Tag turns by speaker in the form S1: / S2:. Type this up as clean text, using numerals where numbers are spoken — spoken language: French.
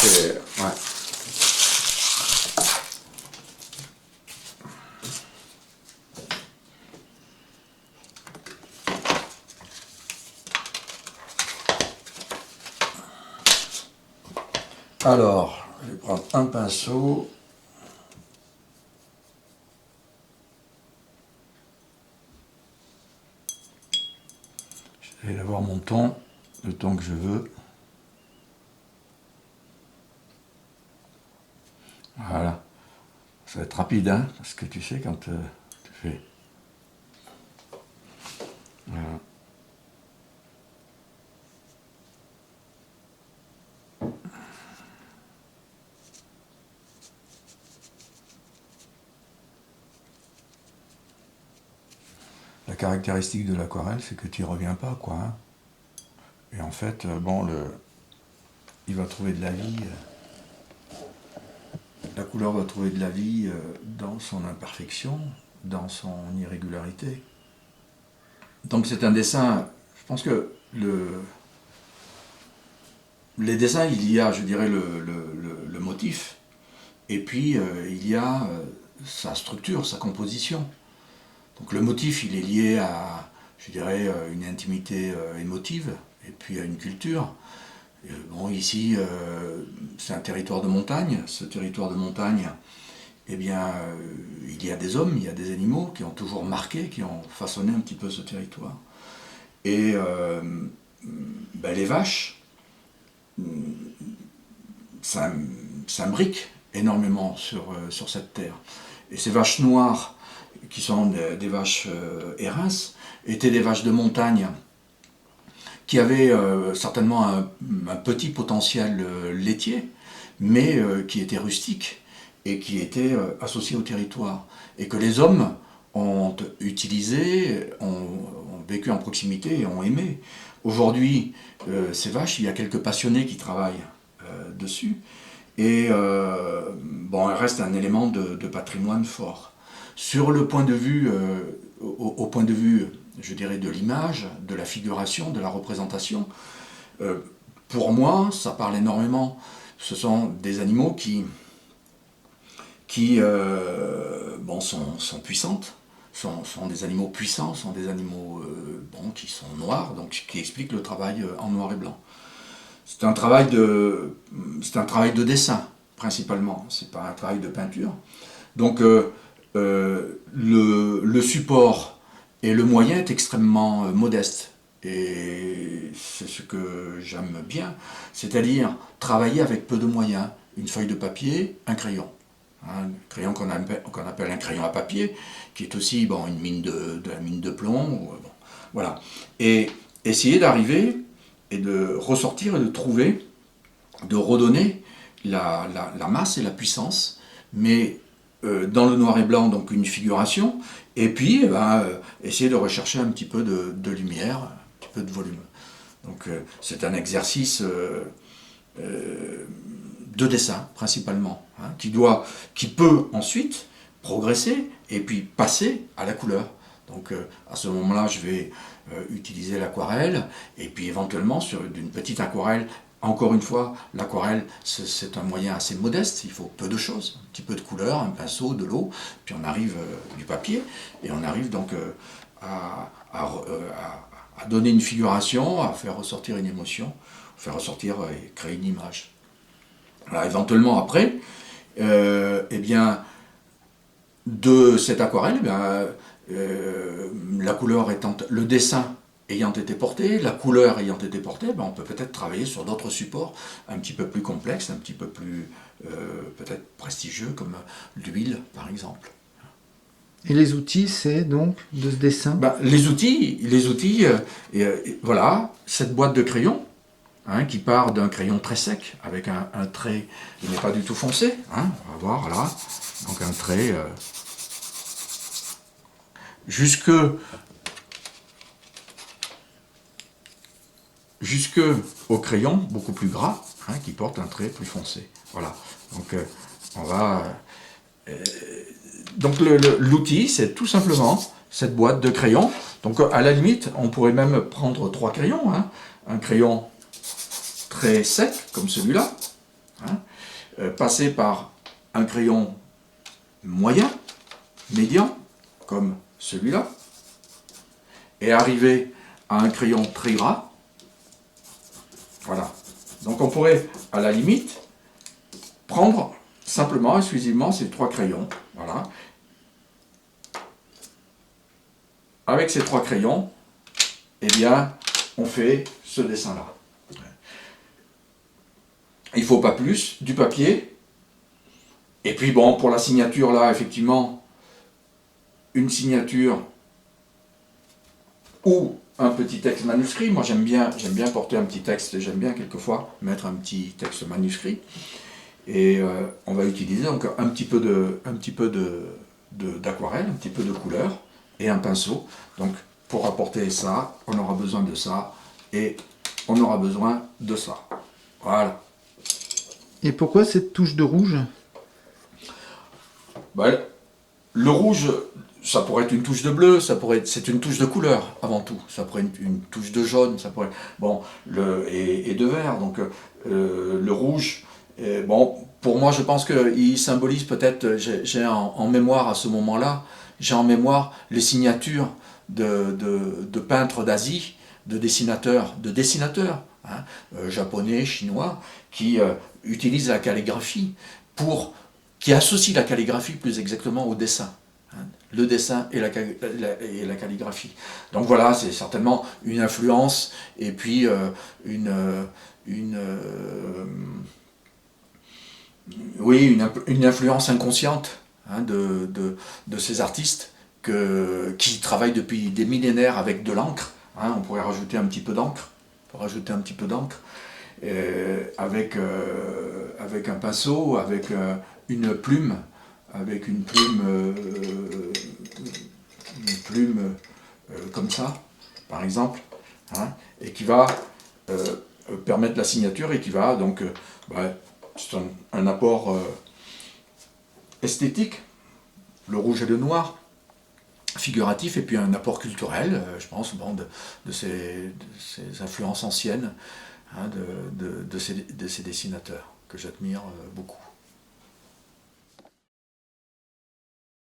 S1: Ouais. Alors, je vais prendre un pinceau. J'essaie d'avoir mon ton, le ton que je veux. Voilà. Ça va être rapide, hein, parce que tu sais, quand tu fais... Voilà. La caractéristique de l'aquarelle, c'est que tu n'y reviens pas, quoi. Hein. Et en fait, bon, il va trouver de la vie... La couleur va trouver de la vie dans son imperfection, dans son irrégularité. Donc c'est un dessin, je pense que les dessins, il y a, je dirais, le motif, et puis il y a sa structure, sa composition. Donc le motif, il est lié à, je dirais, une intimité émotive, et puis à une culture. Bon, ici, c'est un territoire de montagne. Ce territoire de montagne, eh bien, il y a des hommes, il y a des animaux qui ont toujours marqué, qui ont façonné un petit peu ce territoire. Et ben, les vaches s'imbriquent énormément sur cette terre. Et ces vaches noires, qui sont des vaches hérins, étaient des vaches de montagne qui avaient certainement un petit potentiel laitier, mais qui étaient rustiques et qui étaient associés au territoire. Et que les hommes ont utilisé, ont vécu en proximité et ont aimé. Aujourd'hui, ces vaches, il y a quelques passionnés qui travaillent dessus. Et bon, elles restent un élément de patrimoine fort. Sur le point de vue, au point de vue, je dirais, de l'image, de la figuration, de la représentation, pour moi, ça parle énormément. Ce sont des animaux qui bon, sont puissantes, sont des animaux puissants, sont des animaux bon, qui sont noirs, donc qui expliquent le travail en noir et blanc. C'est un travail de dessin, principalement, c'est pas un travail de peinture. Donc le support et le moyen est extrêmement modeste. Et c'est ce que j'aime bien, c'est-à-dire travailler avec peu de moyens. Une feuille de papier, un crayon. Un crayon qu'on appelle un crayon à papier, qui est aussi bon, une mine de la mine de plomb. Bon, voilà. Et essayer d'arriver et de ressortir et de trouver, de redonner la masse et la puissance, mais dans le noir et blanc, donc une figuration, et puis essayer de rechercher un petit peu de lumière, un petit peu de volume. Donc c'est un exercice de dessin principalement, hein, qui peut ensuite progresser et puis passer à la couleur. Donc à ce moment-là, je vais utiliser l'aquarelle et puis éventuellement sur d'une petite aquarelle. Encore une fois, l'aquarelle, c'est un moyen assez modeste, il faut peu de choses, un petit peu de couleur, un pinceau, de l'eau, puis on arrive du papier, et on arrive donc à donner une figuration, à faire ressortir une émotion, faire ressortir et créer une image. Alors éventuellement après, eh bien, de cette aquarelle, eh bien, la couleur étant, le dessin ayant été porté, la couleur ayant été portée, ben on peut peut-être travailler sur d'autres supports un petit peu plus complexes, un petit peu plus peut-être prestigieux, comme l'huile par exemple.
S2: Et les outils, c'est donc de ce dessin?
S1: Ben, les outils, voilà, cette boîte de crayons, hein, qui part d'un crayon très sec, avec un trait qui n'est pas du tout foncé, hein, on va voir là, donc un trait jusque au crayon beaucoup plus gras, hein, qui porte un trait plus foncé. Voilà. Donc on va. Donc l'outil, c'est tout simplement cette boîte de crayons. Donc à la limite, on pourrait même prendre 3 crayons, hein, un crayon très sec comme celui-là, hein, passer par un crayon moyen, médian, comme celui-là, et arriver à un crayon très gras. Voilà. Donc on pourrait, à la limite, prendre simplement, exclusivement ces 3 crayons. Voilà. Avec ces 3 crayons, eh bien, on fait ce dessin-là. Il ne faut pas plus, du papier. Et puis bon, pour la signature là, effectivement, une signature ou un petit texte manuscrit. Moi j'aime bien porter un petit texte, j'aime bien quelquefois mettre un petit texte manuscrit. Et on va utiliser donc un petit peu d'aquarelle, un petit peu de couleur et un pinceau. Donc pour apporter ça, on aura besoin de ça et on aura besoin de ça. Voilà.
S2: Et pourquoi cette touche de rouge?
S1: Ben, le rouge, ça pourrait être une touche de bleu, c'est une touche de couleur avant tout. Ça pourrait être une touche de jaune, ça pourrait, bon, et de vert. Donc le rouge, bon, pour moi, je pense qu'il symbolise peut-être. J'ai en mémoire à ce moment-là, j'ai en mémoire les signatures de peintres d'Asie, de dessinateurs, hein, japonais, chinois, qui utilisent la calligraphie qui associe la calligraphie plus exactement au dessin. Hein, le dessin et la calligraphie. Donc voilà, c'est certainement une influence et puis une influence inconsciente, hein, de ces artistes qui travaillent depuis des millénaires avec de l'encre. Hein, on pourrait rajouter un petit peu d'encre. Avec un pinceau, avec une plume, comme ça, par exemple, hein, et qui va permettre la signature et qui va donc, c'est un apport esthétique, le rouge et le noir, figuratif, et puis un apport culturel, je pense, bon, de ces influences anciennes, hein, de ces dessinateurs que j'admire beaucoup.